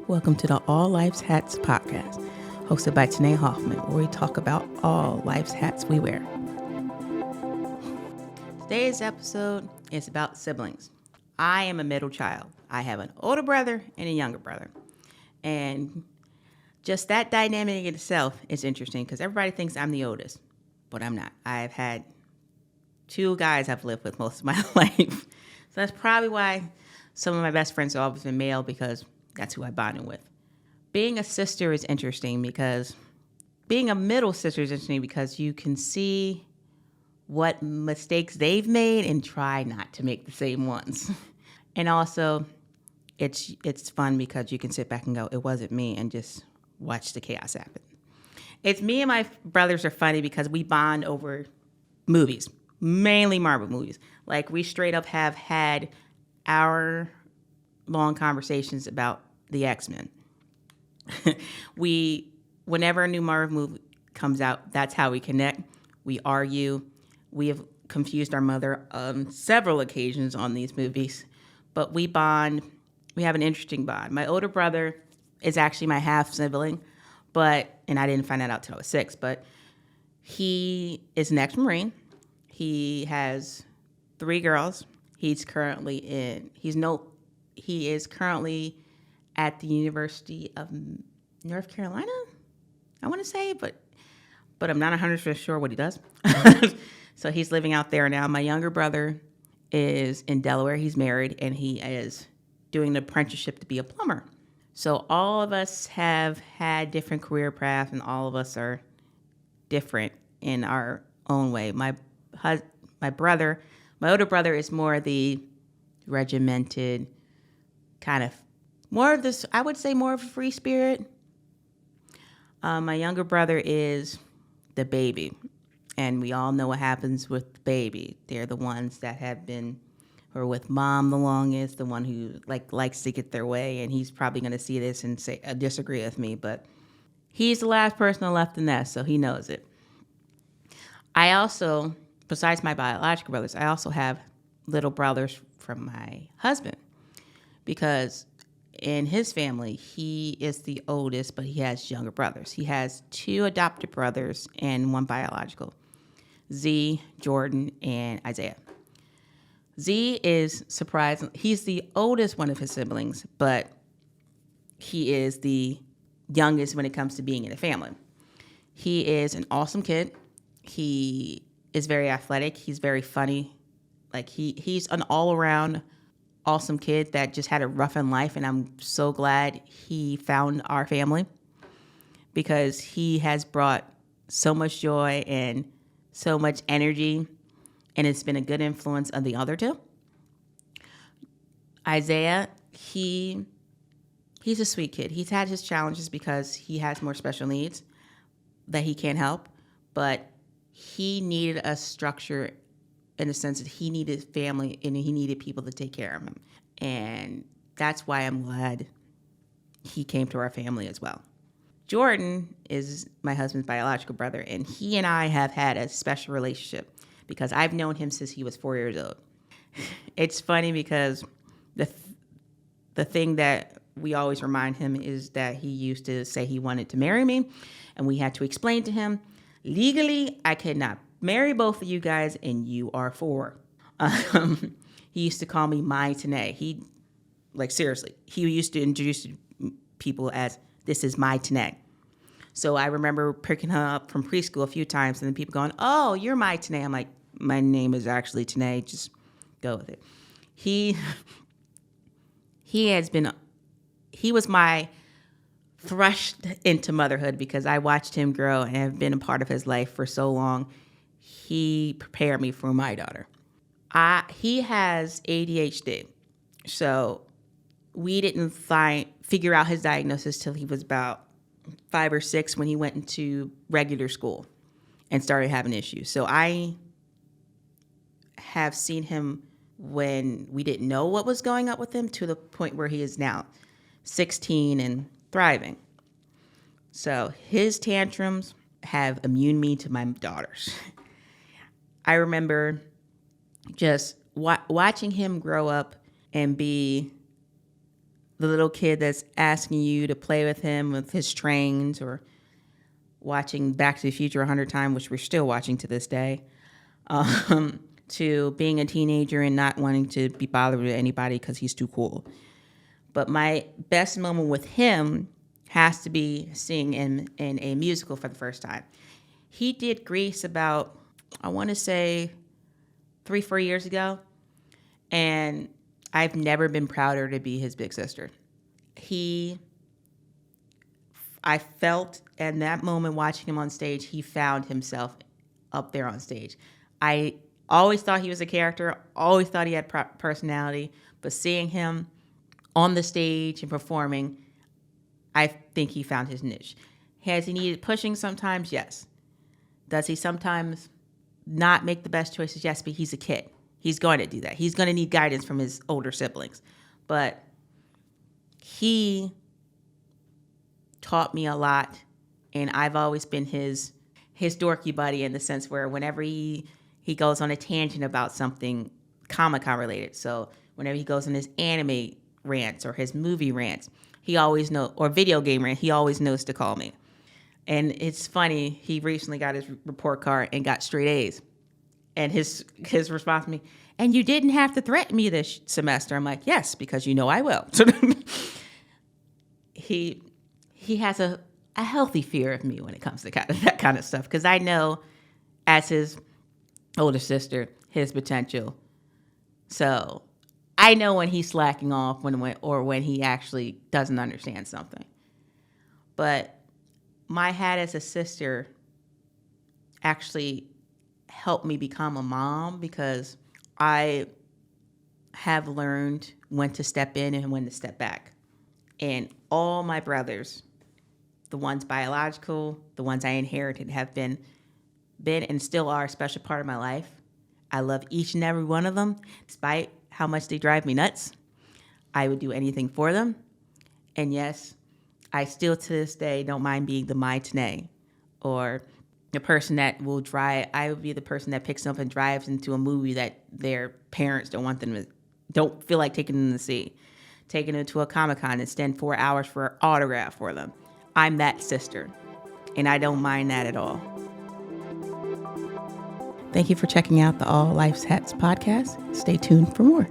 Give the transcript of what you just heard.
Welcome to the All Life's Hats podcast, hosted by Tanae Hoffman, where we talk about all life's hats we wear. Today's episode is about siblings. I am a middle child. I have an older brother and a younger brother. And just that dynamic in itself is interesting because everybody thinks I'm the oldest, but I'm not. I've had two guys I've lived with most of my life. So that's probably why some of my best friends have always been male, because that's who I bonded with. Being a sister is interesting because being a middle sister is interesting because you can see what mistakes they've made and try not to make the same ones. And also, it's fun because you can sit back and go, it wasn't me, and just watch the chaos happen. It's me and my brothers are funny because we bond over movies, mainly Marvel movies. Like, we straight up have had hour-long conversations about the X-Men. Whenever a new Marvel movie comes out, that's how we connect. We argue. We have confused our mother on several occasions on these movies, but we bond. We have an interesting bond. My older brother is actually my half sibling, and I didn't find that out till I was 6, but he is an ex-Marine. He has 3 girls. He is currently at the University of North Carolina, I want to say, but I'm not 100% sure what he does. So he's living out there now. My younger brother is in Delaware. He's married, and he is doing an apprenticeship to be a plumber. So all of us have had different career paths, and all of us are different in our own way. My older brother is more the regimented kind of, more of this, I would say more of a free spirit. My younger brother is the baby, and we all know what happens with the baby. They're the ones that have been, or with mom the longest, the one who likes to get their way, and he's probably going to see this and disagree with me, but he's the last person left in the nest, so he knows it. I also, besides my biological brothers, I also have little brothers from my husband, because in his family, he is the oldest, but he has younger brothers. He has 2 adopted brothers and 1 biological, Z, Jordan, and Isaiah. Z is surprising. He's the oldest one of his siblings, but he is the youngest when it comes to being in the family. He is an awesome kid. He is very athletic. He's very funny. He's an all-around awesome kid that just had a rough in life, and I'm so glad he found our family because he has brought so much joy and so much energy, and it's been a good influence on the other 2. Isaiah, he's a sweet kid. He's had his challenges because he has more special needs that he can't help, but he needed a structure in the sense that he needed family and he needed people to take care of him. And that's why I'm glad he came to our family as well. Jordan is my husband's biological brother, and he and I have had a special relationship because I've known him since he was 4 years old. It's funny because the thing that we always remind him is that he used to say he wanted to marry me, and we had to explain to him, legally, I could not marry both of you guys, and you are 4. He used to call me my Tanae. Seriously, he used to introduce people as, this is my Tanae. So I remember picking her up from preschool a few times, and then people going, oh, you're my Tanae. I'm like, my name is actually Tanae. Just go with it. He was my thrust into motherhood because I watched him grow and have been a part of his life for so long. He prepared me for my daughter. He has ADHD, so we didn't figure out his diagnosis till he was about 5 or 6 when he went into regular school and started having issues. So I have seen him when we didn't know what was going on with him to the point where he is now 16 and thriving. So his tantrums have immune me to my daughters. I remember just watching him grow up and be the little kid that's asking you to play with him with his trains, or watching Back to the Future 100 times, which we're still watching to this day, to being a teenager and not wanting to be bothered with anybody because he's too cool. But my best moment with him has to be seeing him in a musical for the first time. He did Grease about, I want to say, 3-4 years ago. And I've never been prouder to be his big sister. I felt in that moment watching him on stage, he found himself up there on stage. I always thought he was a character, always thought he had personality, but seeing him on the stage and performing, I think he found his niche. Has he needed pushing sometimes? Yes. Does he sometimes not make the best choices? Yes, but he's a kid. He's going to do that. He's going to need guidance from his older siblings. But he taught me a lot, and I've always been his dorky buddy in the sense where whenever he goes on a tangent about something Comic-Con related. So whenever he goes on his anime rants or his movie rants, he always knows, or video game rant, he always knows to call me. And it's funny, he recently got his report card and got straight A's. And his response to me, and you didn't have to threaten me this semester. I'm like, yes, because you know I will. So he has a healthy fear of me when it comes to that kind of stuff, because I know as his older sister, his potential. So I know when he's slacking off when he actually doesn't understand something. But my hat as a sister actually helped me become a mom, because I have learned when to step in and when to step back. And all my brothers, the ones biological, the ones I inherited, have been and still are a special part of my life. I love each and every one of them, despite how much they drive me nuts. I would do anything for them. And yes, I still to this day don't mind being the matinee, or the person that will drive. I would be the person that picks them up and drives into a movie that their parents don't feel like taking them to see. Taking them to a Comic-Con and spend 4 hours for an autograph for them. I'm that sister, and I don't mind that at all. Thank you for checking out the All Life's Hats podcast. Stay tuned for more.